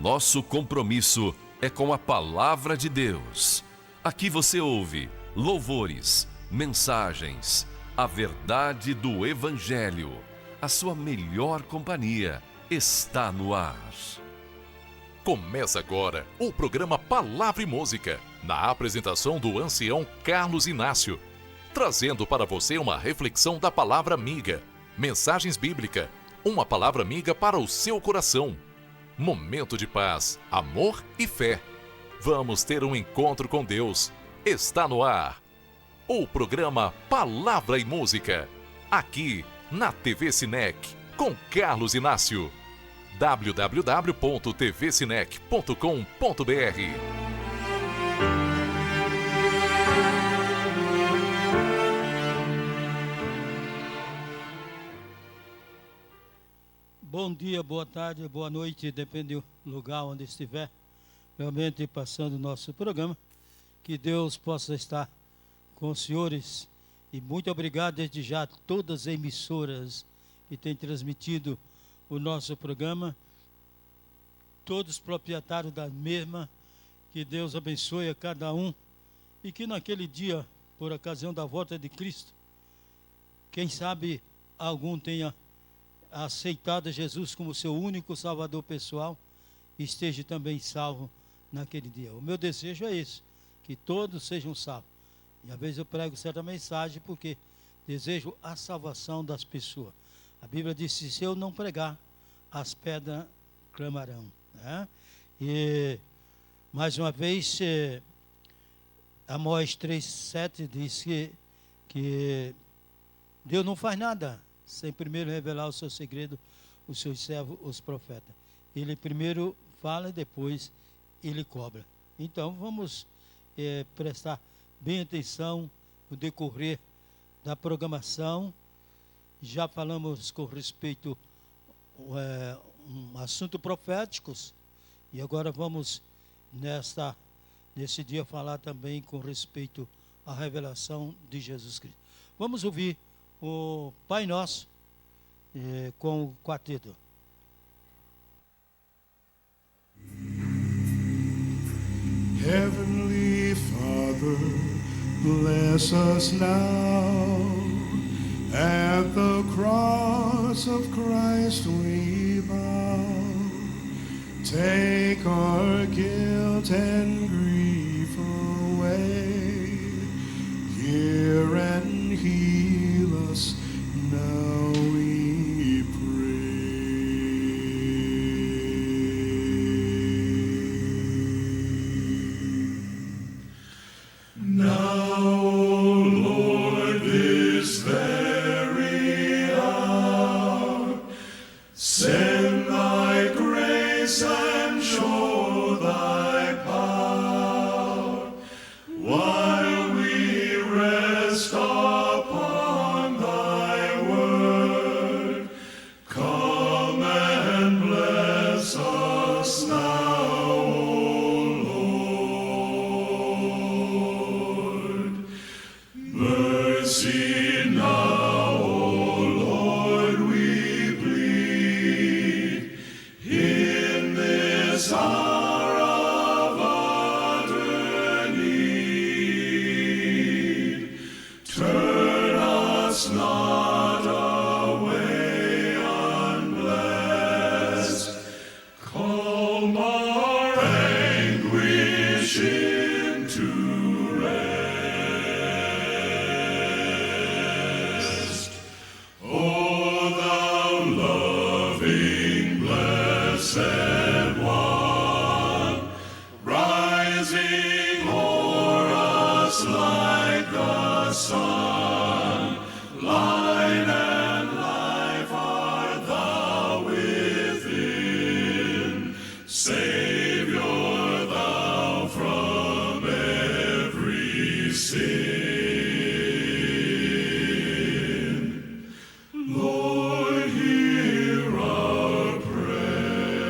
Nosso compromisso é com a Palavra de Deus. Aqui você ouve louvores, mensagens, a verdade do Evangelho. A sua melhor companhia está no ar. Começa agora o programa Palavra e Música, na apresentação do ancião Carlos Inácio, trazendo para você uma reflexão da palavra amiga, mensagens bíblicas, uma palavra amiga para o seu coração. Momento de paz, amor e fé. Vamos ter um encontro com Deus. Está no ar o programa Palavra e Música, aqui na TV Sinec, com Carlos Inácio. www.tvsinec.com.br. Bom dia, boa tarde, boa noite, depende do lugar onde estiver realmente passando o nosso programa. Que Deus possa estar com os senhores e muito obrigado desde já a todas as emissoras que têm transmitido o nosso programa, todos os proprietários da mesma, que Deus abençoe a cada um e que naquele dia, por ocasião da volta de Cristo, quem sabe algum tenha aceitado Jesus como seu único salvador pessoal e esteja também salvo naquele dia. O meu desejo é esse, que todos sejam salvos. E às vezes eu prego certa mensagem porque desejo a salvação das pessoas. A Bíblia diz, se eu não pregar, as pedras clamarão, né? E mais uma vez, Amós 3,7 diz que Deus não faz nada sem primeiro revelar o seu segredo, os seus servos, os profetas. Ele primeiro fala e depois ele cobra. Então vamos prestar bem atenção no decorrer da programação. Já falamos com respeito um assunto proféticos e agora vamos nesse dia falar também com respeito à revelação de Jesus Cristo. Vamos ouvir o Pai Nosso com o quarteto. Heavenly Father, bless us now. At the cross of Christ we bow. Take our guilt and grief away. Hear and heal us now, we pray. Now, O Lord, this very hour, send thy grace and show thy power, while we rest upon thy word. Come and bless us now, O Lord. Mercy now, O Lord, we plead. In this hour of utter need, turn us not away unblessed. Calm our anguish into rest. O thou loving, blessed one, rising o'er us like the sun, light and life art thou within, Savior thou from every sin. Lord, hear our prayer.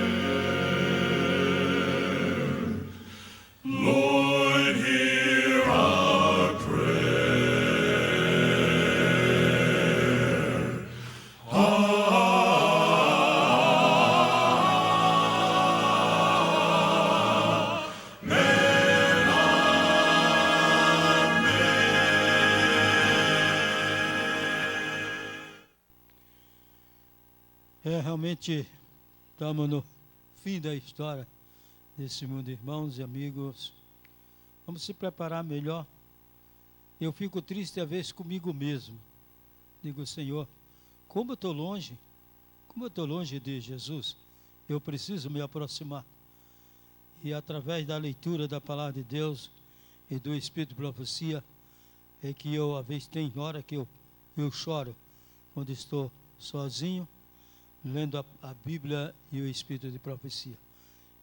Lord, hear our prayer. Realmente estamos no fim da história desse mundo, irmãos e amigos. Vamos se preparar melhor. Eu fico triste às vezes comigo mesmo. Digo, Senhor, como eu estou longe de Jesus, eu preciso me aproximar. E através da leitura da palavra de Deus e do Espírito de Profecia, é que eu, às vezes, tem hora que eu choro quando estou sozinho, lendo a Bíblia e o Espírito de Profecia.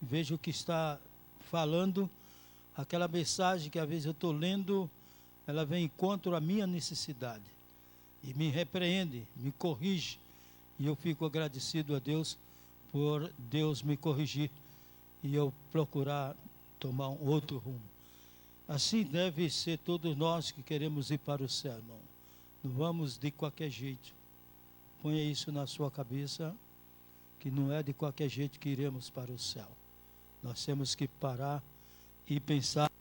Vejo o que está falando, aquela mensagem que às vezes eu estou lendo, ela vem encontro à minha necessidade. E me repreende, me corrige. E eu fico agradecido a Deus por Deus me corrigir e eu procurar tomar um outro rumo. Assim deve ser todos nós que queremos ir para o céu, irmão. Não vamos de qualquer jeito. Ponha isso na sua cabeça, que não é de qualquer jeito que iremos para o céu. Nós temos que parar e pensar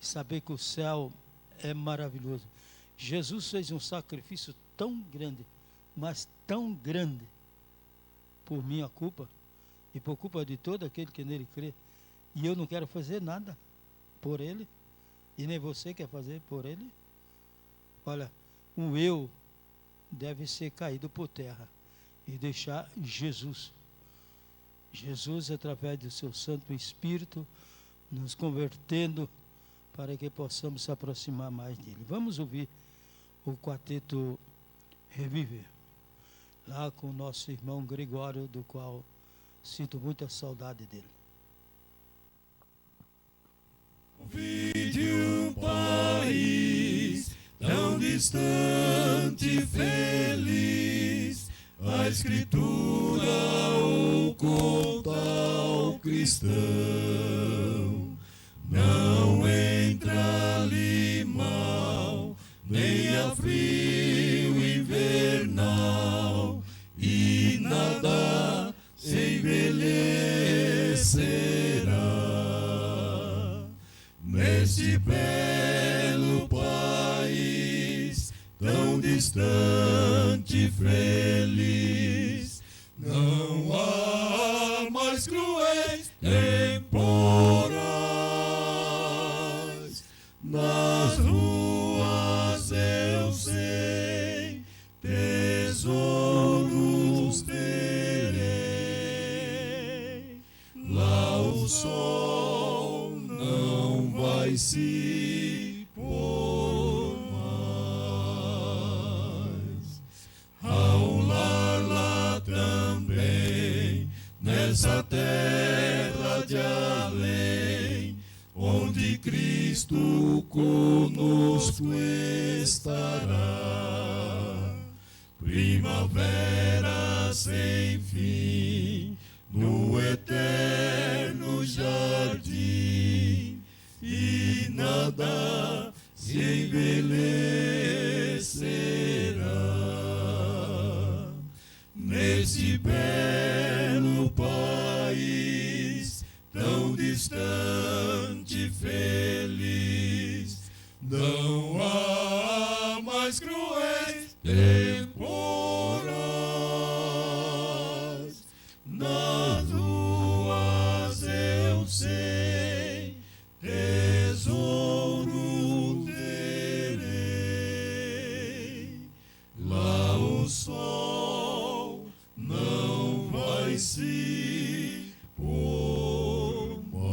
e saber que o céu é maravilhoso. Jesus fez um sacrifício tão grande, mas tão grande, por minha culpa e por culpa de todo aquele que nele crê. E eu não quero fazer nada por ele, e nem você quer fazer por ele. Olha, um eu deve ser caído por terra e deixar Jesus, através do seu Santo Espírito, nos convertendo para que possamos se aproximar mais dele. Vamos ouvir o quarteto Reviver, lá com o nosso irmão Gregório, do qual sinto muita saudade dele. Vide um país tão distante, feliz, a Escritura oculta ao cristão. Não entra ali mal, nem a frio invernal, e nada se envelhecerá. Neste belo país, tão distante, feliz, não há mais cruéis temporais. Nas ruas eu sei, tesouros terei. Lá o sol não vai se pôr mais. Há um lar lá também, nessa terra de além, onde Cristo conosco estará. Primavera sem fim, no eterno jardim, e nada se envelhecerá. Nesse belo país, tão distante, feliz, não há mais cruéis temporais. Nas ruas eu sei, tesouro terei. Lá o sol não vai se pôr mais.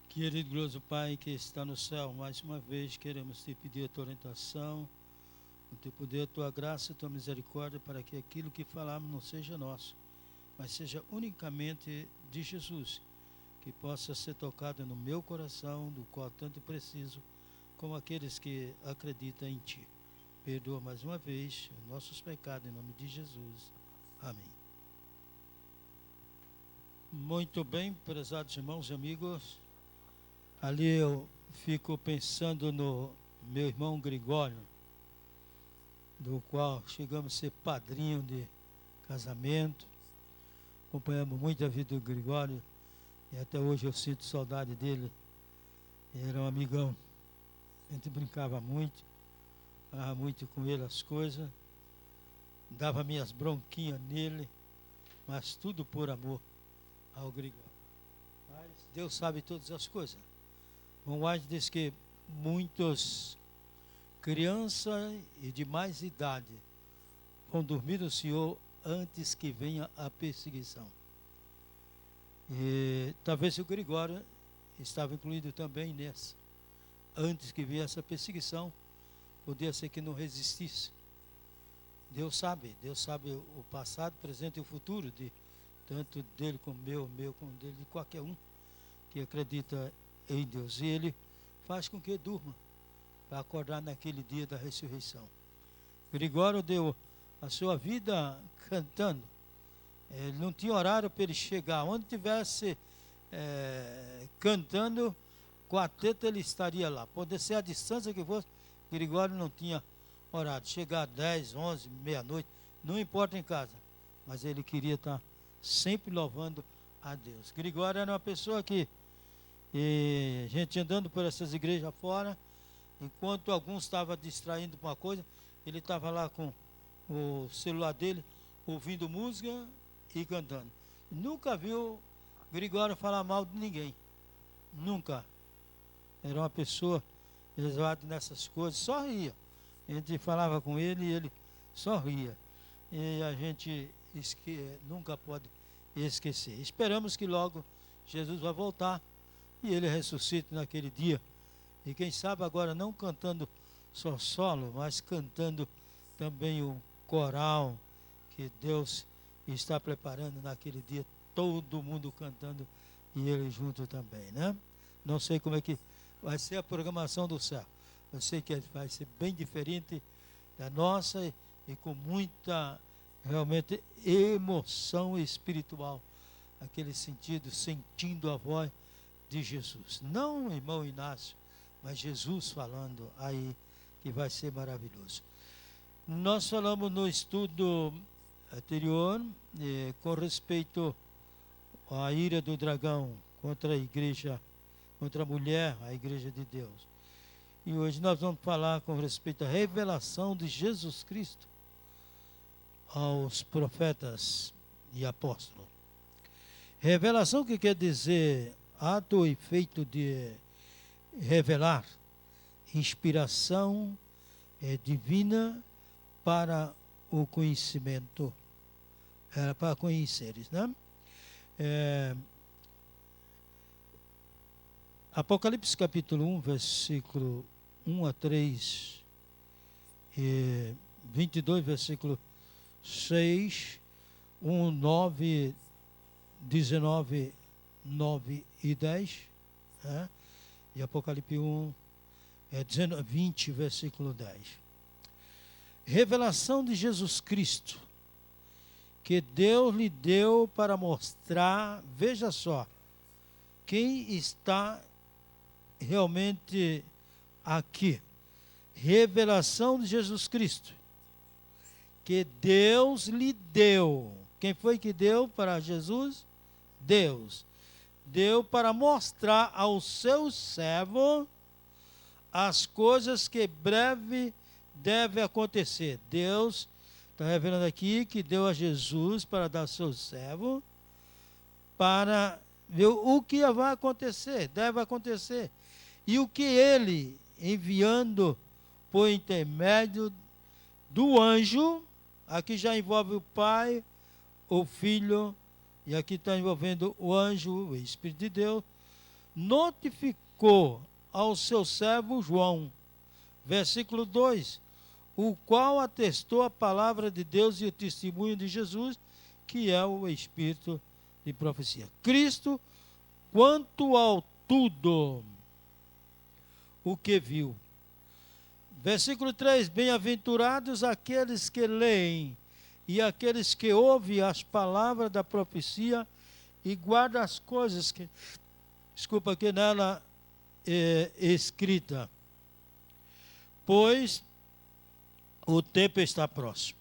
Querido glorioso Pai que está no céu, mais uma vez queremos te pedir a tua orientação, o teu poder, a tua graça, a tua misericórdia, para que aquilo que falarmos não seja nosso, mas seja unicamente de Jesus, que possa ser tocado no meu coração, do qual tanto preciso, como aqueles que acreditam em Ti. Perdoa mais uma vez os nossos pecados, em nome de Jesus. Amém. Muito bem, prezados irmãos e amigos, ali eu fico pensando no meu irmão Gregório, do qual chegamos a ser padrinho de casamento, acompanhamos muito a vida do Gregório, e até hoje eu sinto saudade dele. Ele era um amigão, a gente brincava muito, falava muito com ele as coisas, dava minhas bronquinhas nele, mas tudo por amor ao Gregório. Mas Deus sabe todas as coisas. Von White diz que muitos crianças e de mais idade vão dormir no Senhor antes que venha a perseguição. E talvez o Gregório estava incluído também nessa. Antes que viesse a perseguição, podia ser que não resistisse. Deus sabe o passado, o presente e o futuro, de tanto dele como meu como dele, de qualquer um que acredita em Deus. E ele faz com que durma, para acordar naquele dia da ressurreição. Gregório deu a sua vida cantando. Ele não tinha horário para ele chegar. Onde tivesse cantando, quarteto ele estaria lá. Pode ser a distância que fosse, Gregório não tinha horário. Chegar às 10, 11, meia-noite, não importa em casa. Mas ele queria estar sempre louvando a Deus. Gregório era uma pessoa que, a gente andando por essas igrejas fora, enquanto alguns estavam distraindo com uma coisa, ele estava lá com o celular dele, ouvindo música e cantando. Nunca viu Gregório falar mal de ninguém. Nunca. Era uma pessoa exata nessas coisas, só ria. A gente falava com ele e ele só ria. E a gente nunca pode esquecer. Esperamos que logo Jesus vai voltar e ele ressuscite naquele dia. E quem sabe agora não cantando só solo, mas cantando também o coral que Deus está preparando naquele dia, todo mundo cantando e ele junto também, né? Não sei como é que vai ser a programação do céu. Eu sei que vai ser bem diferente da nossa e com muita, realmente, emoção espiritual. Aquele sentido, sentindo a voz de Jesus. Não, irmão Inácio, mas Jesus falando aí, que vai ser maravilhoso. Nós falamos no estudo anterior, com respeito à ira do dragão contra a igreja, contra a mulher, a igreja de Deus. E hoje nós vamos falar com respeito à revelação de Jesus Cristo aos profetas e apóstolos. Revelação que quer dizer ato ou efeito de revelar, inspiração divina para o conhecimento, para conheceres, né? Apocalipse capítulo 1, versículo 1 a 3, e 22, versículo 6, 1, 9, 19, 9 e 10, né? E Apocalipse 1, 20, versículo 10. Revelação de Jesus Cristo, que Deus lhe deu para mostrar, veja só, quem está realmente aqui. Revelação de Jesus Cristo, que Deus lhe deu. Quem foi que deu para Jesus? Deus. Deu para mostrar ao seu servo as coisas que breve deve acontecer. Deus está revelando aqui que deu a Jesus para dar ao seu servo para ver o que vai acontecer, deve acontecer. E o que ele, enviando por intermédio do anjo, aqui já envolve o Pai, o Filho, e aqui está envolvendo o anjo, o Espírito de Deus, notificou ao seu servo João, versículo 2, o qual atestou a palavra de Deus e o testemunho de Jesus, que é o Espírito de profecia. Cristo, quanto ao tudo o que viu. Versículo 3, bem-aventurados aqueles que leem e aqueles que ouvem as palavras da profecia e guardam as coisas que nela é escrita, pois o tempo está próximo.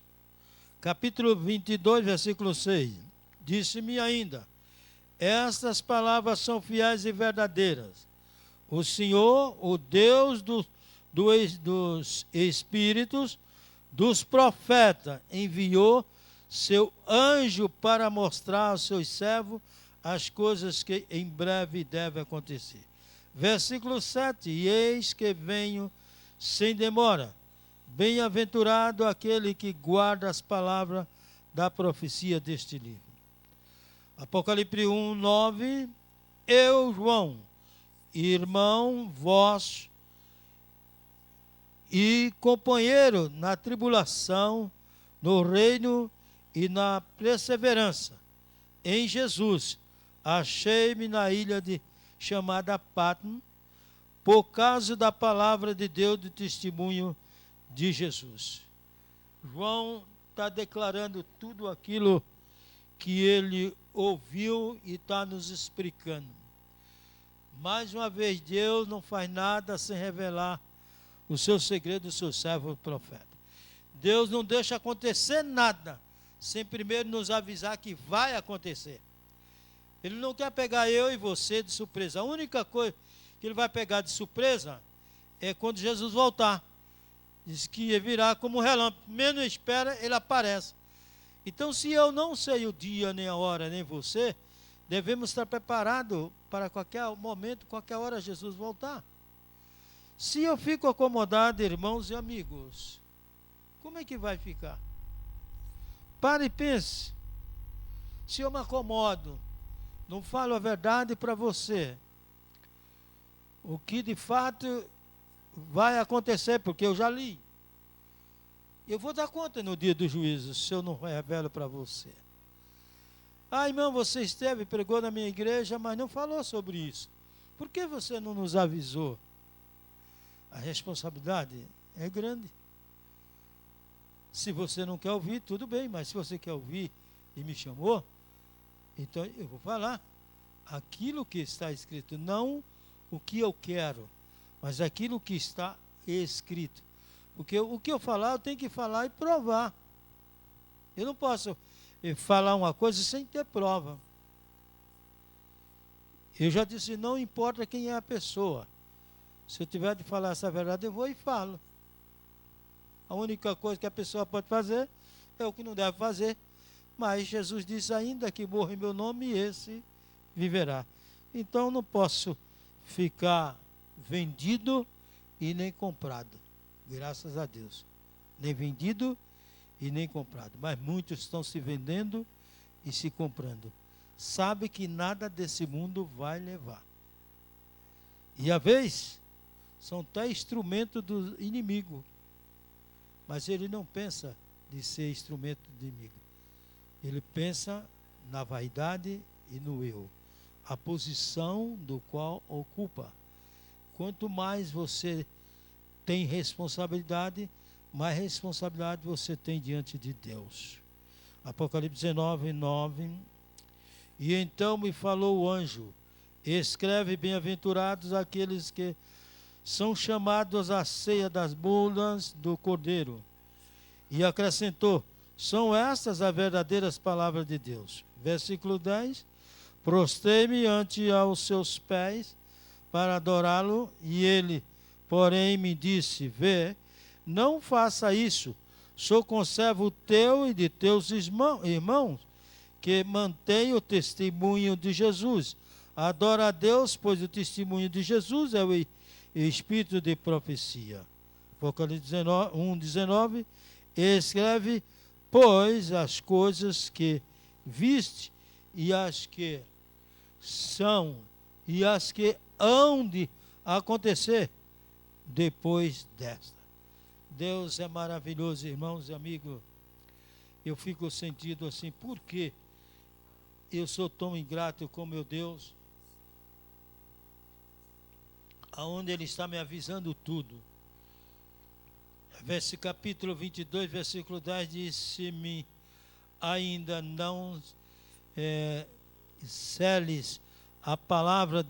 Capítulo 22, versículo 6, disse-me ainda, estas palavras são fiéis e verdadeiras. O Senhor, o Deus dos espíritos, dos profetas, enviou seu anjo para mostrar aos seus servos as coisas que em breve devem acontecer. Versículo 7, e eis que venho sem demora. Bem-aventurado aquele que guarda as palavras da profecia deste livro. Apocalipse 1, 9, eu, João, irmão vosso e companheiro na tribulação, no reino e na perseverança em Jesus, achei-me na ilha chamada Patmos, por causa da palavra de Deus, do testemunho de Jesus. João está declarando tudo aquilo que ele ouviu e está nos explicando. Mais uma vez, Deus não faz nada sem revelar o seu segredo do seu servo profeta. Deus não deixa acontecer nada sem primeiro nos avisar que vai acontecer. Ele não quer pegar eu e você de surpresa. A única coisa que ele vai pegar de surpresa é quando Jesus voltar. Diz que virá como um relâmpago. Menos espera, ele aparece. Então, se eu não sei o dia, nem a hora, nem você, devemos estar preparados para qualquer momento, qualquer hora Jesus voltar. Se eu fico acomodado, irmãos e amigos, como é que vai ficar? Pare e pense. Se eu me acomodo, não falo a verdade para você, o que de fato vai acontecer, porque eu já li. Eu vou dar conta no dia do juízo, se eu não revelo para você. Ah, irmão, você esteve, pregou na minha igreja, mas não falou sobre isso. Por que você não nos avisou? A responsabilidade é grande. Se você não quer ouvir, tudo bem, mas se você quer ouvir e me chamou, então eu vou falar aquilo que está escrito, não o que eu quero, mas aquilo que está escrito. Porque o que eu falar, eu tenho que falar e provar. Eu não posso falar uma coisa sem ter prova. Eu já disse, não importa quem é a pessoa. Se eu tiver de falar essa verdade, eu vou e falo. A única coisa que a pessoa pode fazer é o que não deve fazer. Mas Jesus disse ainda que morra em meu nome, esse viverá. Então não posso ficar vendido e nem comprado. Graças a Deus. Nem vendido e nem comprado. Mas muitos estão se vendendo e se comprando. Sabe que nada desse mundo vai levar. E às vezes são até instrumento do inimigo. Mas ele não pensa de ser instrumento do inimigo. Ele pensa na vaidade e no eu. A posição do qual ocupa. Quanto mais você tem responsabilidade, mais responsabilidade você tem diante de Deus. Apocalipse 19, 9. E então me falou o anjo, escreve, bem-aventurados aqueles que são chamados à ceia das bodas do Cordeiro. E acrescentou, são estas as verdadeiras palavras de Deus. Versículo 10, prostrei-me ante aos seus pés para adorá-lo, e ele, porém, me disse, vê, não faça isso, sou conservo teu e de teus irmãos, que mantém o testemunho de Jesus. Adora a Deus, pois o testemunho de Jesus é o espírito de profecia. Apocalipse 1, 19, escreve, pois as coisas que viste, e as que são, e as que hão de acontecer depois desta. Deus é maravilhoso, irmãos e amigos. Eu fico sentido assim, por que eu sou tão ingrato com meu Deus, aonde Ele está me avisando tudo. Capítulo 22, versículo 10, disse-me, ainda não seles a palavra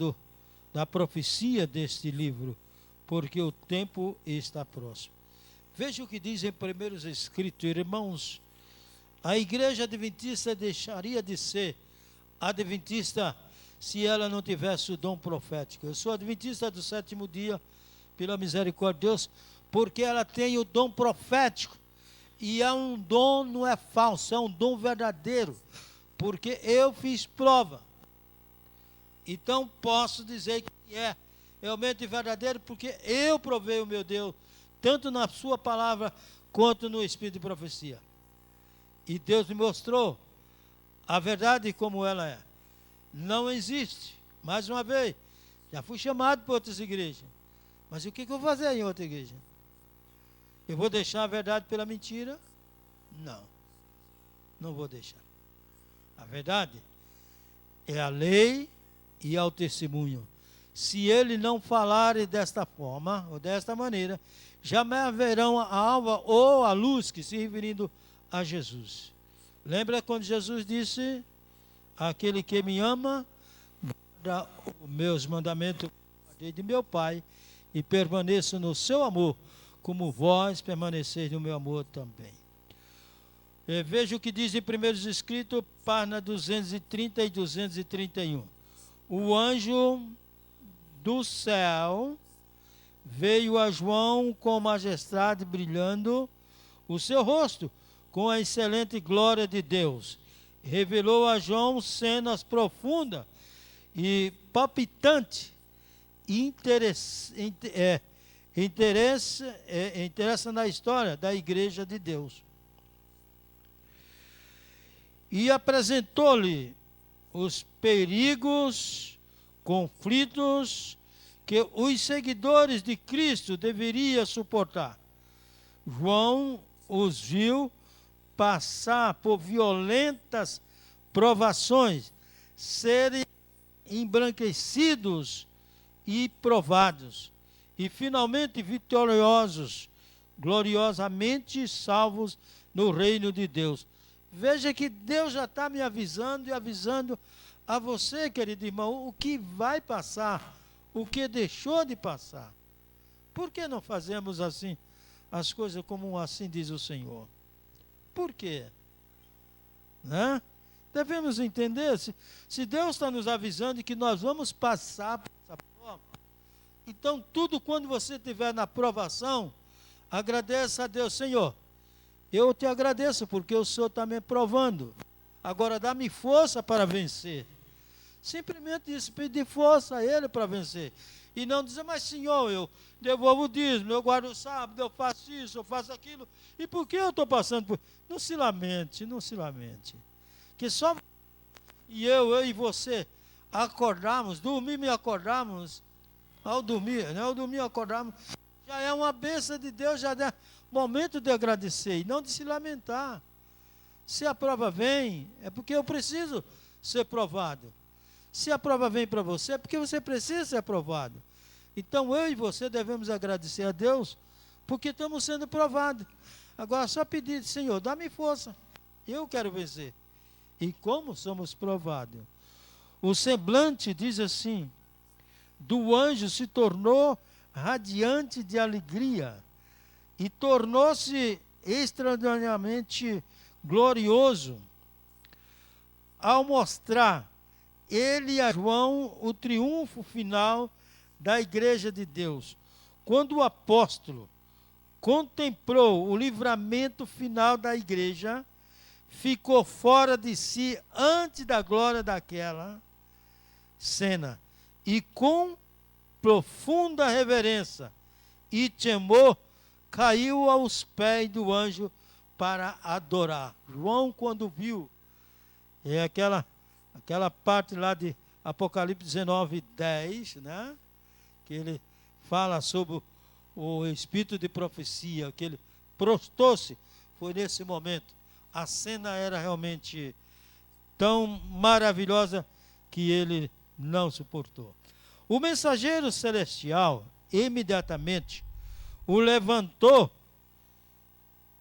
da profecia deste livro, porque o tempo está próximo. Veja o que diz em primeiros escritos, irmãos. A igreja adventista deixaria de ser adventista se ela não tivesse o dom profético. Eu sou adventista do sétimo dia, pela misericórdia de Deus, porque ela tem o dom profético. E é um dom, não é falso, é um dom verdadeiro, porque eu fiz prova. Então posso dizer que é realmente verdadeiro, porque eu provei o meu Deus, tanto na sua palavra, quanto no espírito de profecia. E Deus me mostrou a verdade como ela é. Não existe. Mais uma vez, já fui chamado para outras igrejas. Mas o que eu vou fazer em outra igreja? Eu vou deixar a verdade pela mentira? Não. Não vou deixar. A verdade é a lei e ao testemunho. Se ele não falar desta forma, ou desta maneira, jamais verão a alva ou a luz, que se referindo a Jesus. Lembra quando Jesus disse, aquele que me ama, guarda os meus mandamentos de meu Pai, e permaneço no seu amor, como vós permaneceis no meu amor também. Veja o que diz em primeiros escritos, página 230 e 231. O anjo do céu veio a João com majestade brilhando o seu rosto, com a excelente glória de Deus. Revelou a João cenas profundas e palpitantes, interessa na história da igreja de Deus. E apresentou-lhe os perigos, conflitos que os seguidores de Cristo deveriam suportar. João os viu passar por violentas provações, serem embranquecidos e provados, e finalmente vitoriosos, gloriosamente salvos no reino de Deus. Veja que Deus já está me avisando e avisando a você, querido irmão, o que vai passar, o que deixou de passar. Por que não fazemos assim as coisas como assim diz o Senhor? Por quê? Né? Devemos entender, se Deus está nos avisando que nós vamos passar por essa prova, então tudo quando você estiver na provação, agradeça a Deus, Senhor, eu te agradeço porque o Senhor está me provando, agora dá-me força para vencer. Simplesmente isso, pedir força a Ele para vencer. E não dizer, mas Senhor, eu devolvo o dízimo, eu guardo o sábado, eu faço isso, eu faço aquilo. E por que eu estou passando por... Não se lamente, não se lamente. Que só eu e você acordarmos, dormir e acordarmos, ao dormir e acordarmos, já é uma bênção de Deus, já é momento de agradecer e não de se lamentar. Se a prova vem, é porque eu preciso ser provado. Se a prova vem para você, é porque você precisa ser aprovado. Então eu e você devemos agradecer a Deus, porque estamos sendo provados. Agora só pedir, Senhor, dá-me força, eu quero vencer. E como somos provados? O semblante, diz assim, do anjo se tornou radiante de alegria e tornou-se extraordinariamente glorioso ao mostrar ele a João o triunfo final da igreja de Deus. Quando o apóstolo contemplou o livramento final da igreja, ficou fora de si antes da glória daquela cena, e com profunda reverência e temor caiu aos pés do anjo para adorar. João, quando viu aquela parte lá de Apocalipse 19, 10, né? Que ele fala sobre o espírito de profecia, que ele prostrou-se, foi nesse momento. A cena era realmente tão maravilhosa que ele não suportou. O mensageiro celestial imediatamente o levantou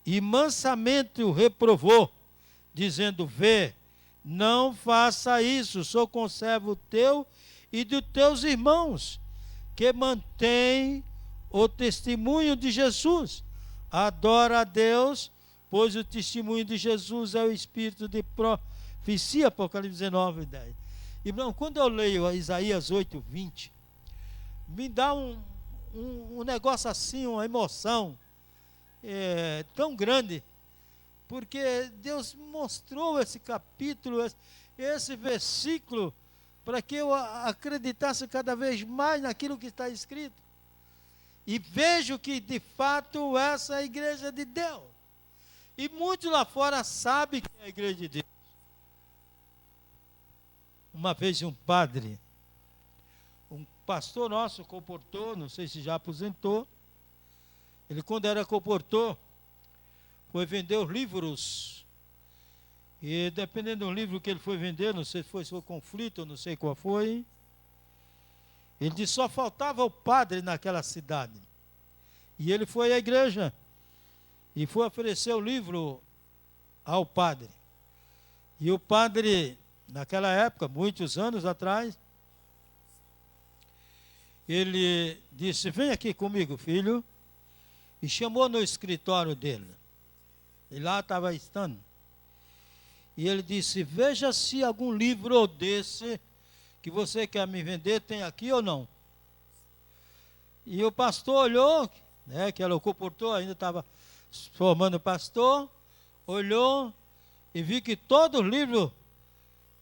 e mansamente o reprovou, dizendo: vê, não faça isso, sou conservo teu e dos teus irmãos, que mantém o testemunho de Jesus. Adora a Deus, pois o testemunho de Jesus é o espírito de profecia, Apocalipse 19, 10. Irmão, quando eu leio Isaías 8, 20, me dá um negócio assim, uma emoção tão grande, porque Deus mostrou esse capítulo, esse versículo, para que eu acreditasse cada vez mais naquilo que está escrito. E vejo que, de fato, essa é a igreja de Deus. E muitos lá fora sabem que é a igreja de Deus. Uma vez um padre, um pastor nosso, comportou, não sei se já aposentou, ele, quando era comportor, foi vender os livros. E dependendo do livro que ele foi vender, não sei se foi conflito, não sei qual foi, ele disse: só faltava o padre naquela cidade. E ele foi à igreja e foi oferecer o livro ao padre. E o padre, naquela época, muitos anos atrás, ele disse: vem aqui comigo, filho. E chamou no escritório dele. E lá estava estando. E ele disse: veja se algum livro desse que você quer me vender tem aqui ou não. E o pastor olhou, né, que era o comportor, ainda estava formando pastor, olhou e viu que todos os livros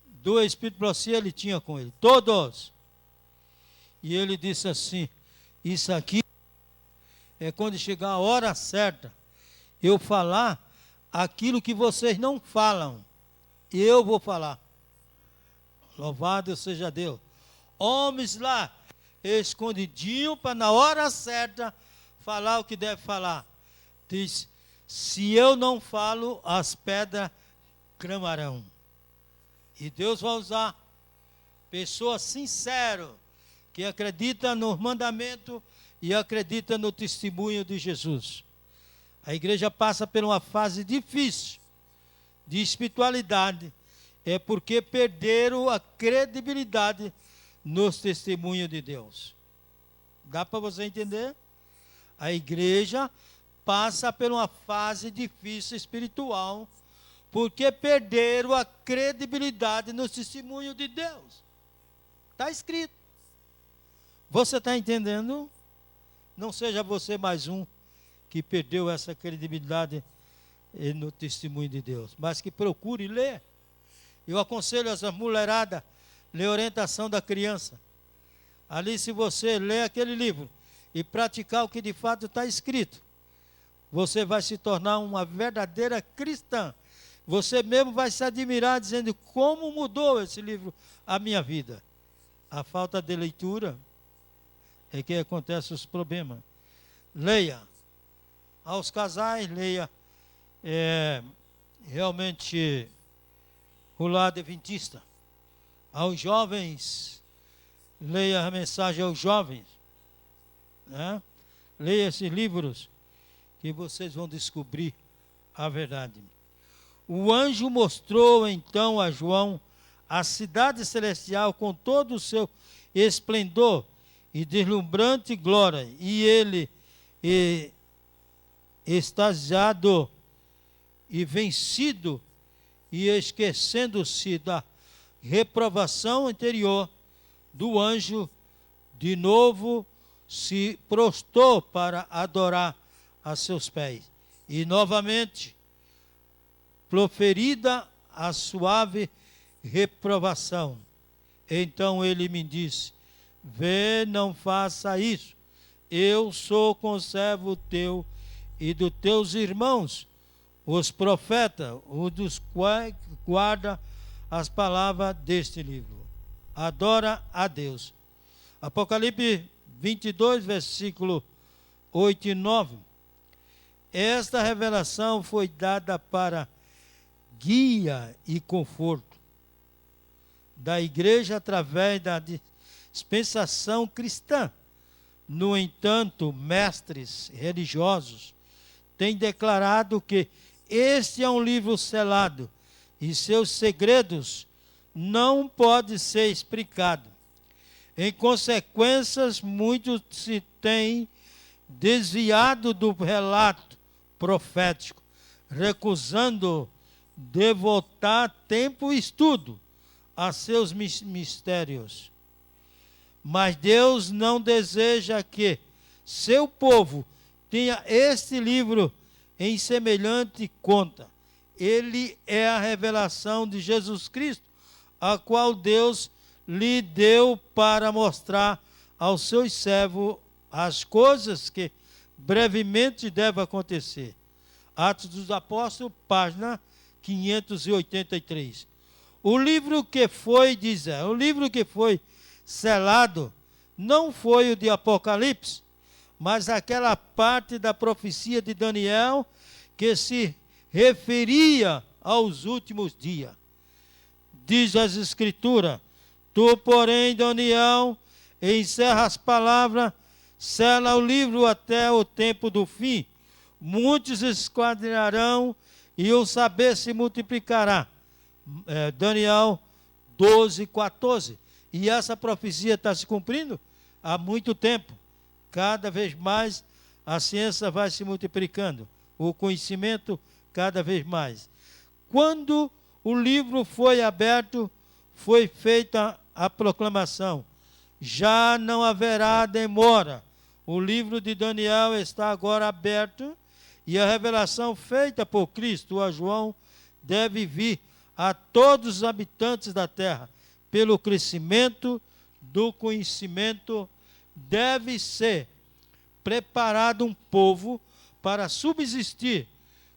do Espírito de Profecia ele tinha com ele, todos. E ele disse assim: isso aqui é quando chegar a hora certa, eu falar aquilo que vocês não falam, eu vou falar. Louvado seja Deus. Homens lá, escondidinho, para na hora certa, falar o que deve falar. Diz: se eu não falo, as pedras clamarão. E Deus vai usar pessoas sinceras, que acreditam no mandamento e acredita no testemunho de Jesus. A igreja passa por uma fase difícil de espiritualidade, é porque perderam a credibilidade nos testemunhos de Deus. Dá para você entender? A igreja passa por uma fase difícil espiritual, porque perderam a credibilidade no testemunho de Deus. Está escrito. Você está entendendo? Não seja você mais um que perdeu essa credibilidade no testemunho de Deus, mas que procure ler. Eu aconselho essa mulherada, ler a orientação da criança. Ali, se você ler aquele livro e praticar o que de fato está escrito, você vai se tornar uma verdadeira cristã. Você mesmo vai se admirar dizendo: como mudou esse livro a minha vida. A falta de leitura é que acontece os problemas. Leia. Aos casais, leia realmente o lado adventista. Aos jovens, leia a mensagem aos jovens. Né? Leia esses livros que vocês vão descobrir a verdade. O anjo mostrou então a João a cidade celestial com todo o seu esplendor e deslumbrante glória, e ele, extasiado e vencido, e esquecendo-se da reprovação anterior do anjo, de novo se prostrou para adorar a seus pés. E novamente, proferida a suave reprovação. Então ele me disse: vê, não faça isso. Eu sou conservo teu e dos teus irmãos, os profetas, o dos quais guarda as palavras deste livro. adora a Deus. Apocalipse 22, versículo 8 e 9. Esta revelação foi dada para guia e conforto da igreja através da dispensação cristã. No entanto, mestres religiosos têm declarado que este é um livro selado e seus segredos não podem ser explicados. Em consequência, muitos se têm desviado do relato profético, recusando devotar tempo e estudo a seus mistérios. Mas Deus não deseja que seu povo tenha este livro em semelhante conta. Ele é a revelação de Jesus Cristo, a qual Deus lhe deu para mostrar aos seus servos as coisas que brevemente devem acontecer. Atos dos Apóstolos, página 583. O livro que foi selado não foi o de Apocalipse, mas aquela parte da profecia de Daniel que se referia aos últimos dias. Diz as Escrituras: tu, porém, Daniel, encerra as palavras, sela o livro até o tempo do fim. Muitos esquadrinharão e o saber se multiplicará. Daniel 12, 14. E essa profecia está se cumprindo há muito tempo. Cada vez mais a ciência vai se multiplicando, o conhecimento cada vez mais. Quando o livro foi aberto, foi feita a proclamação: já não haverá demora. O livro de Daniel está agora aberto e a revelação feita por Cristo a João deve vir a todos os habitantes da terra. Pelo crescimento do conhecimento, deve ser preparado um povo para subsistir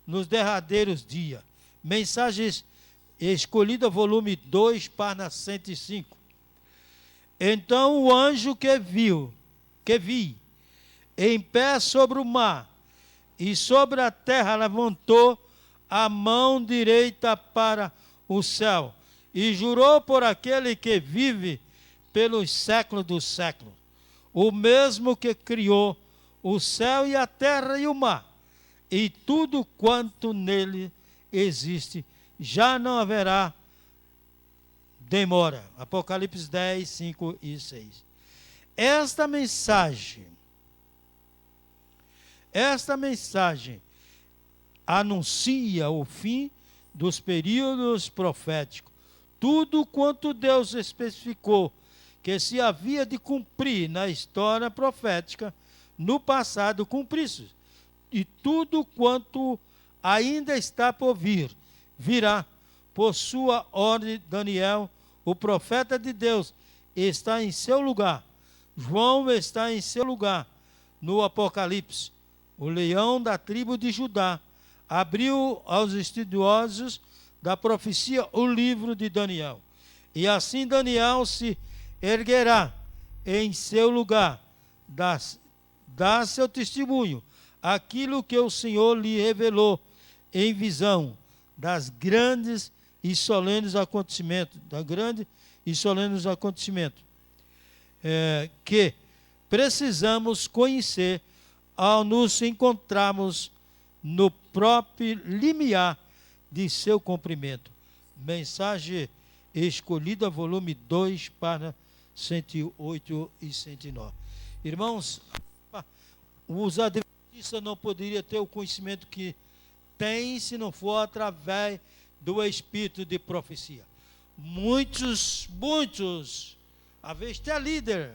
nos derradeiros dias. Mensagens Escolhida, volume 2, página 105. Então o anjo que vi, em pé sobre o mar e sobre a terra, levantou a mão direita para o céu e jurou por aquele que vive pelos séculos dos séculos, o mesmo que criou o céu e a terra e o mar, e tudo quanto nele existe, já não haverá demora. Apocalipse 10, 5 e 6. Esta mensagem anuncia o fim dos períodos proféticos. Tudo quanto Deus especificou que se havia de cumprir na história profética, no passado cumpriu-se. E tudo quanto ainda está por vir, virá. Por sua ordem, Daniel, o profeta de Deus, está em seu lugar. João está em seu lugar no Apocalipse. O leão da tribo de Judá abriu aos estudiosos da profecia o livro de Daniel. E assim Daniel se erguerá em seu lugar, dá seu testemunho, aquilo que o Senhor lhe revelou em visão das grandes e solenes acontecimentos, que precisamos conhecer ao nos encontrarmos no próprio limiar de seu cumprimento. Mensagem Escolhida, volume 2, página 108 e 109. Irmãos, os adventistas não poderiam ter o conhecimento que tem se não for através do espírito de profecia. Muitos, às vezes até líder,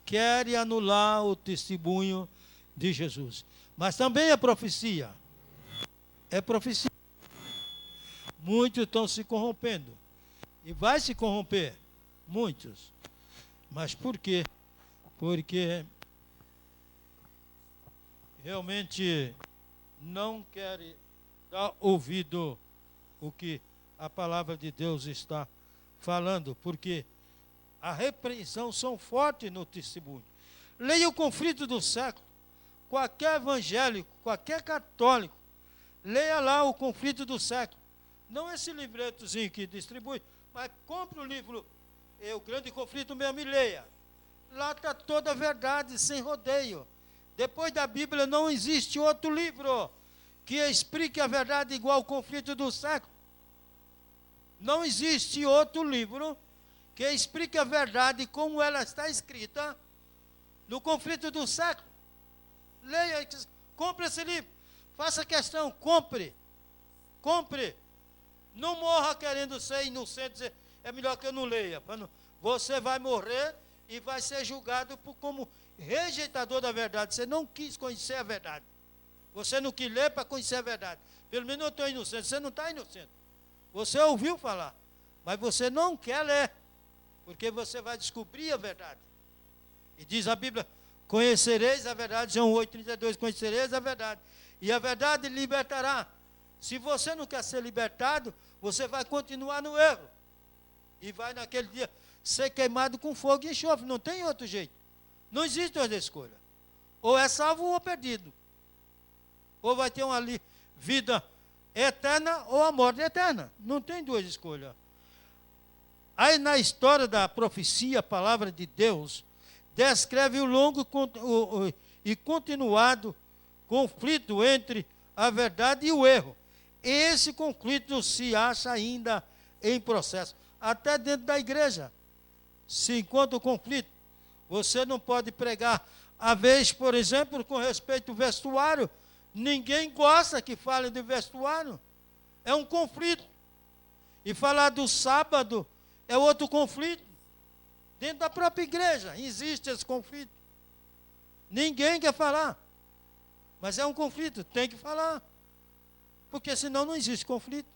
querem anular o testemunho de Jesus. Mas também é profecia. É profecia. Muitos estão se corrompendo. E vai se corromper. Muitos. Mas por quê? Porque realmente não querem dar ouvido o que a palavra de Deus está falando. Porque a repreensão são fortes no testemunho. Leia o conflito do século. Qualquer evangélico, qualquer católico, leia lá o conflito do século. Não esse livretozinho que distribui, mas compre o livro, o grande conflito mesmo, e leia. Lá está toda a verdade, sem rodeio. Depois da Bíblia não existe outro livro que explique a verdade igual ao conflito do século. Não existe outro livro que explique a verdade como ela está escrita no conflito do século. Leia, compre esse livro. Faça questão, compre. Compre. Não morra querendo ser inocente, dizer, é melhor que eu não leia. Você vai morrer e vai ser julgado como rejeitador da verdade. Você não quis conhecer a verdade. Você não quis ler para conhecer a verdade. Pelo menos eu estou inocente. Você não está inocente. Você ouviu falar, mas você não quer ler, porque você vai descobrir a verdade. E diz a Bíblia, conhecereis a verdade, João 8,32, conhecereis a verdade, e a verdade libertará. Se você não quer ser libertado, você vai continuar no erro, e vai naquele dia ser queimado com fogo e enxofre, não tem outro jeito. Não existe outra escolha. Ou é salvo ou perdido. Ou vai ter uma vida eterna ou a morte eterna. Não tem duas escolhas. Aí na história da profecia, a palavra de Deus descreve o longo e continuado conflito entre a verdade e o erro. Esse conflito se acha ainda em processo. Até dentro da igreja se encontra o conflito. Você não pode pregar. A vez, por exemplo, com respeito ao vestuário, ninguém gosta que fale de vestuário. É um conflito. E falar do sábado é outro conflito. Dentro da própria igreja existe esse conflito. Ninguém quer falar. Mas é um conflito, tem que falar. Porque senão não existe conflito.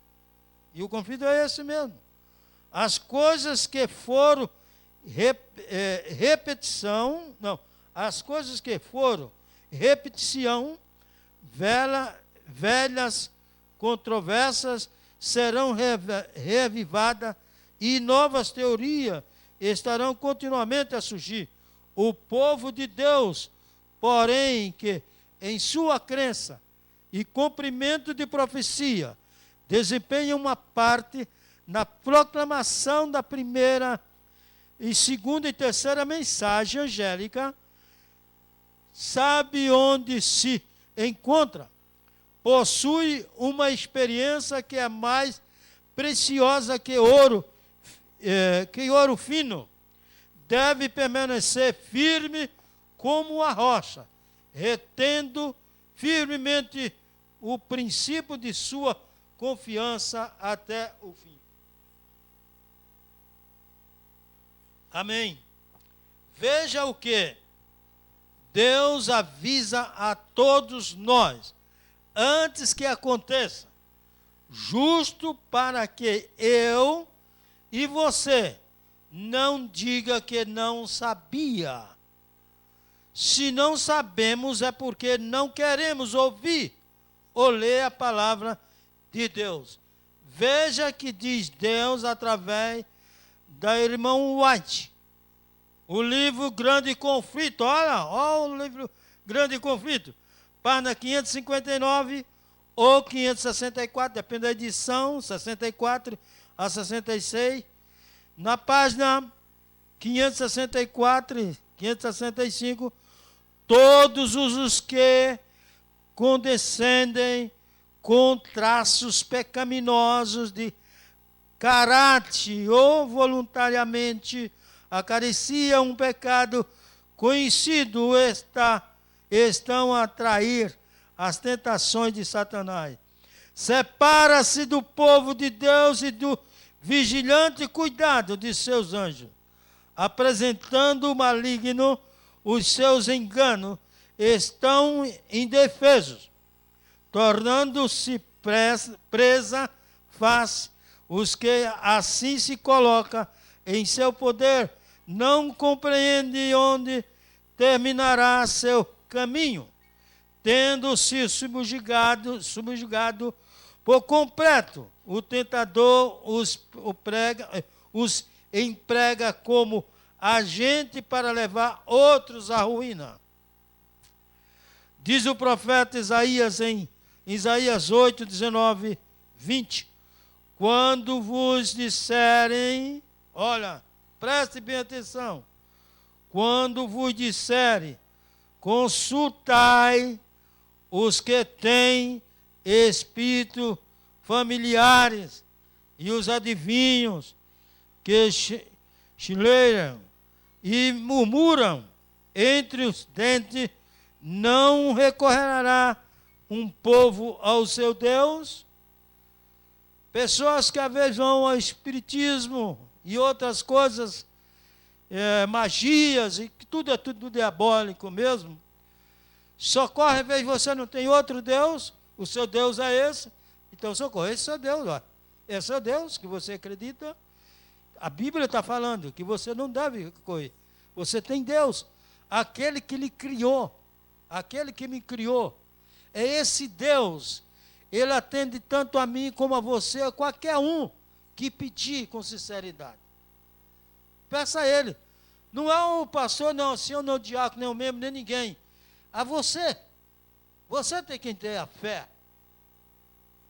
E o conflito é esse mesmo. As coisas que foram as coisas que foram repetição, velhas controvérsias serão reavivadas e novas teorias estarão continuamente a surgir. O povo de Deus, porém, que em sua crença e cumprimento de profecia, desempenha uma parte na proclamação da primeira e segunda e terceira mensagem angélica, sabe onde se encontra, possui uma experiência que é mais preciosa que ouro fino, deve permanecer firme como a rocha, retendo firmemente o princípio de sua confiança até o fim. Amém. Veja o que Deus avisa a todos nós, antes que aconteça, justo para que eu e você não diga que não sabia. Se não sabemos é porque não queremos ouvir ou ler a palavra de Deus. Veja que diz Deus através da irmã White. O livro Grande Conflito, olha o livro Grande Conflito, página 559 ou 564, depende da edição, 64 a 66. Na página 564 e 565, todos os que condescendem com traços pecaminosos de caráter ou voluntariamente acariciam um pecado conhecido, estão a atrair as tentações de Satanás. Separa-se do povo de Deus e do vigilante cuidado de seus anjos, apresentando o maligno os seus enganos, estão indefesos, tornando-se presa fácil. Os que assim se colocam em seu poder não compreendem onde terminará seu caminho, tendo-se subjugado por completo. O tentador os emprega como agente para levar outros à ruína. Diz o profeta Isaías em Isaías 8, 19, 20. Quando vos disserem, olha, preste bem atenção. Quando vos disserem, consultai os que têm espírito familiares e os adivinhos que chileiram e murmuram entre os dentes, não recorrerá um povo ao seu Deus? Pessoas que às vezes vão ao espiritismo e outras coisas, magias, e que tudo é tudo diabólico mesmo. Socorre, às vezes você não tem outro Deus, o seu Deus é esse, então socorre, esse é o seu Deus, ó. Esse é o Deus que você acredita. A Bíblia está falando que você não deve recorrer. Você tem Deus, aquele que lhe criou, aquele que me criou. É esse Deus. Ele atende tanto a mim como a você, a qualquer um que pedir com sinceridade. Peça a Ele. Não é o pastor, não, o senhor, não o diácono, nem o membro, nem ninguém. A você. Você tem que ter a fé.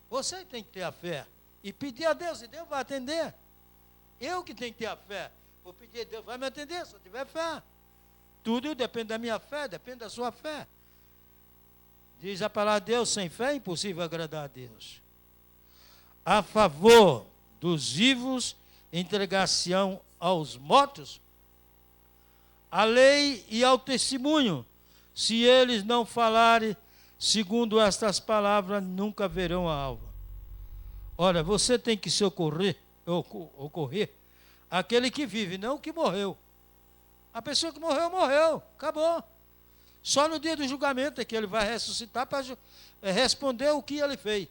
Você tem que ter a fé. E pedir a Deus, e Deus vai atender. Eu que tenho que ter a fé. Vou pedir a Deus, vai me atender se eu tiver fé. Tudo depende da minha fé, depende da sua fé. Diz a palavra de Deus, sem fé é impossível agradar a Deus. A favor dos vivos, entregar-se-ão aos mortos, a lei e ao testemunho. Se eles não falarem segundo estas palavras, nunca verão a alva. Olha, você tem que se ocorrer aquele que vive, não o que morreu. A pessoa que morreu, morreu, acabou. Só no dia do julgamento é que ele vai ressuscitar para responder o que ele fez.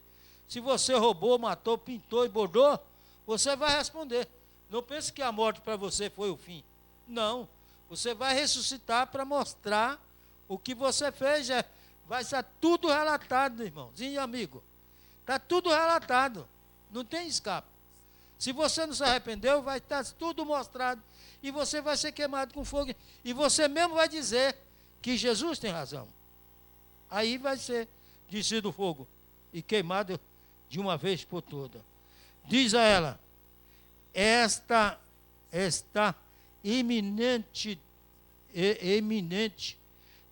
Se você roubou, matou, pintou e bordou, você vai responder. Não pense que a morte para você foi o fim. Não. Você vai ressuscitar para mostrar o que você fez. Vai estar tudo relatado, irmãozinho e amigo. Está tudo relatado. Não tem escape. Se você não se arrependeu, vai estar tudo mostrado. E você vai ser queimado com fogo. E você mesmo vai dizer que Jesus tem razão. Aí vai ser descido o fogo e queimado de uma vez por toda. Diz a ela, esta está iminente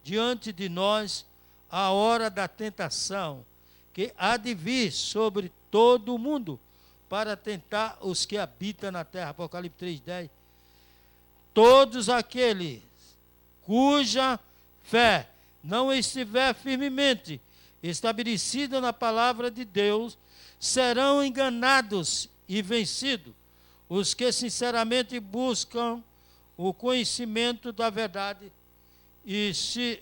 diante de nós a hora da tentação, que há de vir sobre todo o mundo para tentar os que habitam na terra. Apocalipse 3:10. Todos aqueles cuja fé não estiver firmemente estabelecida na palavra de Deus, serão enganados e vencidos. Os que sinceramente buscam o conhecimento da verdade e se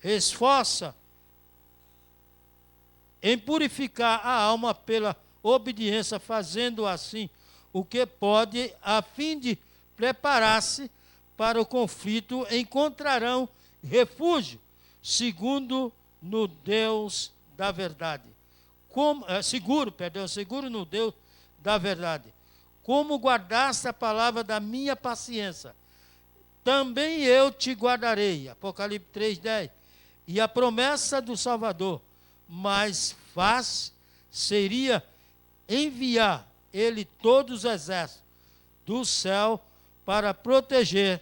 esforça em purificar a alma pela obediência, fazendo assim o que pode, a fim de preparar-se para o conflito, encontrarão refúgio, segundo no Deus da verdade. Seguro no Deus da verdade. Como guardaste a palavra da minha paciência, também eu te guardarei. Apocalipse 3:10. E a promessa do Salvador, mais fácil seria enviar ele todos os exércitos do céu para proteger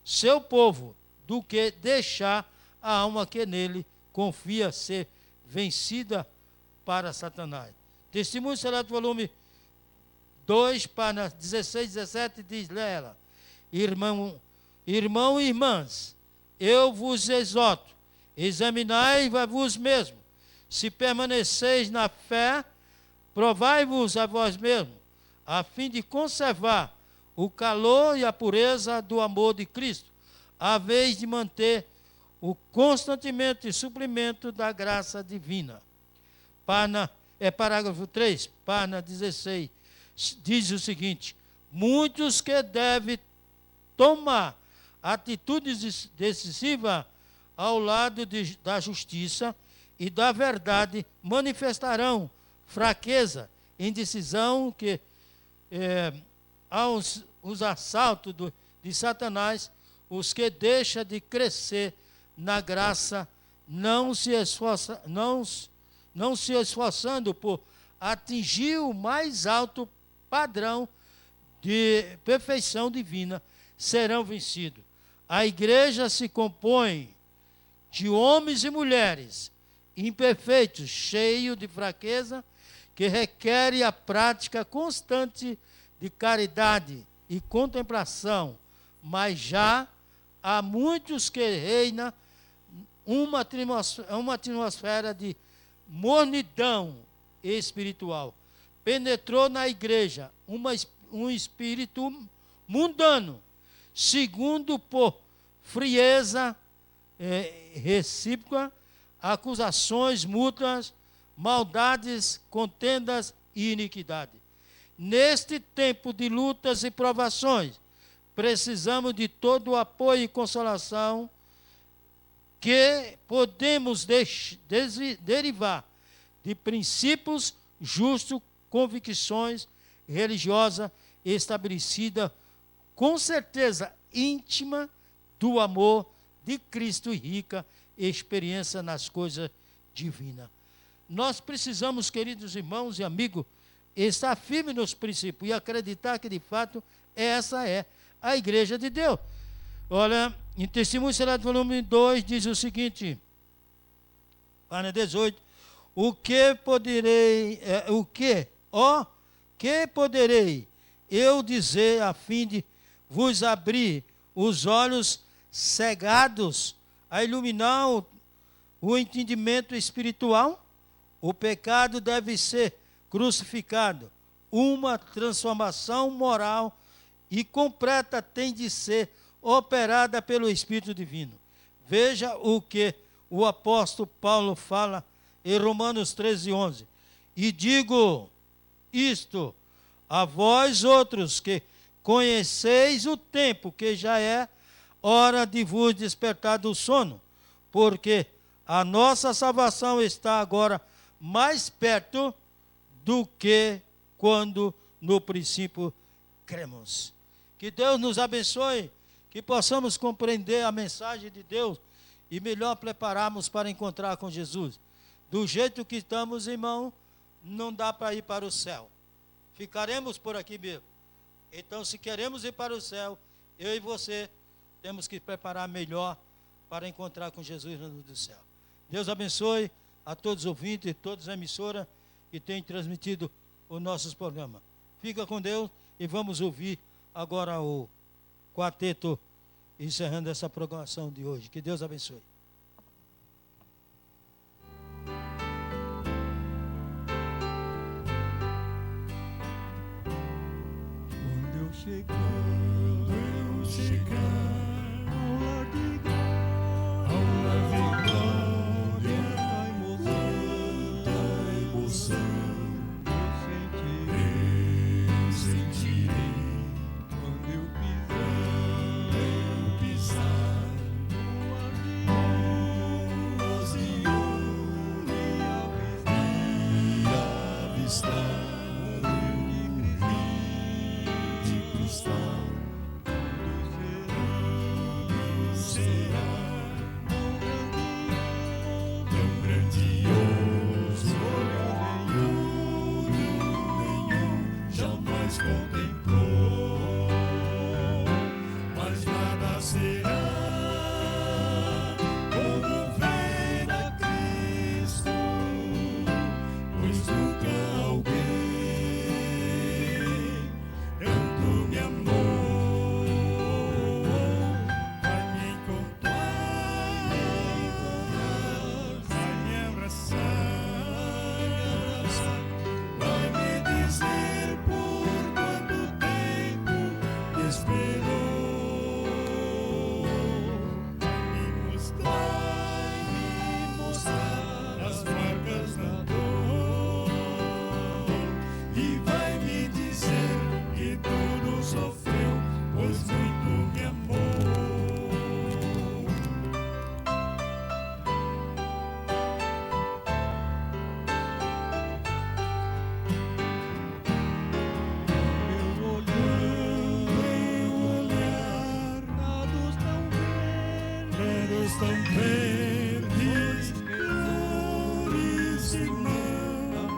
seu povo, do que deixar a alma que nele confia ser vencida para Satanás. Testemunho Seleto, volume 2, página 16, 17, diz ela, irmão e irmãs, eu vos exorto, examinai-vos vos mesmos, se permaneceis na fé, provai-vos a vós mesmos, a fim de conservar o calor e a pureza do amor de Cristo, a vez de manter o constantemente suprimento da graça divina. Parágrafo 3, página 16, diz o seguinte, muitos que devem tomar atitudes decisivas ao lado da justiça e da verdade, manifestarão fraqueza, indecisão, os assaltos de Satanás, os que deixam de crescer na graça, não se esforçando por atingir o mais alto padrão de perfeição divina, serão vencidos. A igreja se compõe de homens e mulheres imperfeitos, cheios de fraqueza, que requerem a prática constante de caridade e contemplação, mas já há muitos que reina uma atmosfera de mornidão espiritual. Penetrou na igreja um espírito mundano, segundo por frieza recíproca, acusações mútuas, maldades, contendas e iniquidade. Neste tempo de lutas e provações, precisamos de todo o apoio e consolação que podemos derivar de princípios justos, convicções religiosas estabelecidas, com certeza íntima do amor de Cristo e rica experiência nas coisas divinas. Nós precisamos, queridos irmãos e amigos, estar firme nos princípios e acreditar que, de fato, essa é a Igreja de Deus. Olha, em Testemunho Selado, volume 2, diz o seguinte, página 18, que poderei eu dizer a fim de vos abrir os olhos cegados a iluminar o entendimento espiritual? O pecado deve ser crucificado. Uma transformação moral e completa tem de ser operada pelo Espírito Divino. Veja o que o apóstolo Paulo fala em Romanos 13:11. E digo isto a vós outros que conheceis o tempo, que já é hora de vos despertar do sono, porque a nossa salvação está agora mais perto do que quando no princípio cremos. Que Deus nos abençoe, que possamos compreender a mensagem de Deus e melhor prepararmos para encontrar com Jesus. Do jeito que estamos, irmão, não dá para ir para o céu. Ficaremos por aqui mesmo. Então, se queremos ir para o céu, eu e você temos que preparar melhor para encontrar com Jesus no do céu. Deus abençoe a todos os ouvintes e todas as emissoras que têm transmitido os nossos programas. Fica com Deus e vamos ouvir agora o quarteto encerrando essa programação de hoje. Que Deus abençoe. Quando eu chegar ao lar de glória, tanta emoção eu sentirei quando eu pisar no Zion e avistar de cristal. Será tão grandioso, nenhum jamais contemplou, mas nada será como ver a Cristo, pois nunca alguém tanto me amou. estão perdidos, flores e não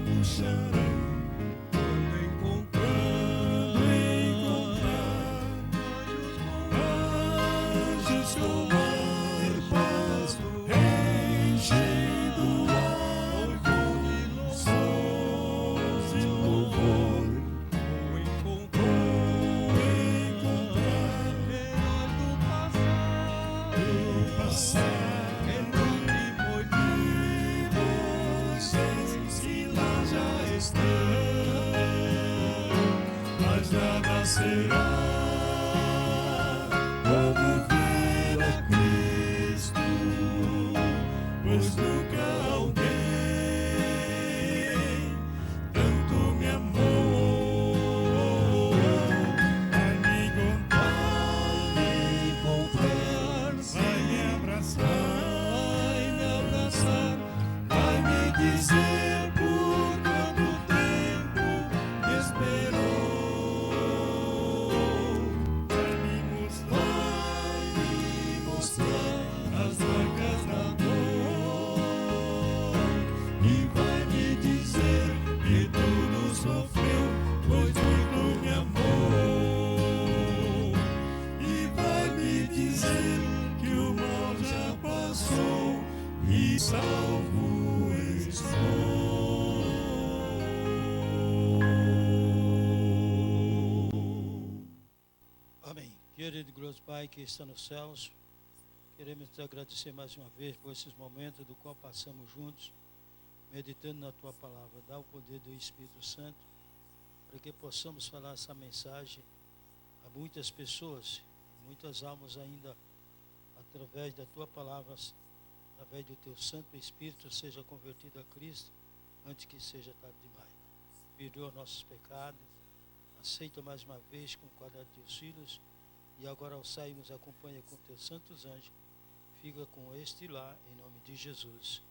murcharão. Quando encontrar anjos com harpas, enchendo o ar com sons de louvor. Vou encontrar pelo passar e vocês que lá já estão, mas nada será como ver a Cristo, pois nunca alguém tanto me amou. Vai me encontrar, vai me abraçar, vai me dizer por quanto tempo esperou. Vai me mostrar as marcas da dor e vai me dizer que tudo sofreu, pois muito me amou. E vai me dizer que o mal já passou e salvo estou. Amém. Querido e glorioso Pai que está nos céus, queremos te agradecer mais uma vez por esses momentos do qual passamos juntos, meditando na Tua palavra. Dá o poder do Espírito Santo para que possamos falar essa mensagem a muitas pessoas, muitas almas ainda, através da Tua palavra, através do Teu Santo Espírito, seja convertido a Cristo antes que seja tarde demais. Perdoa nossos pecados, aceita mais uma vez com o quadrado de Teus filhos, e agora ao sairmos acompanha com Teus santos anjos, fica com este lá, em nome de Jesus.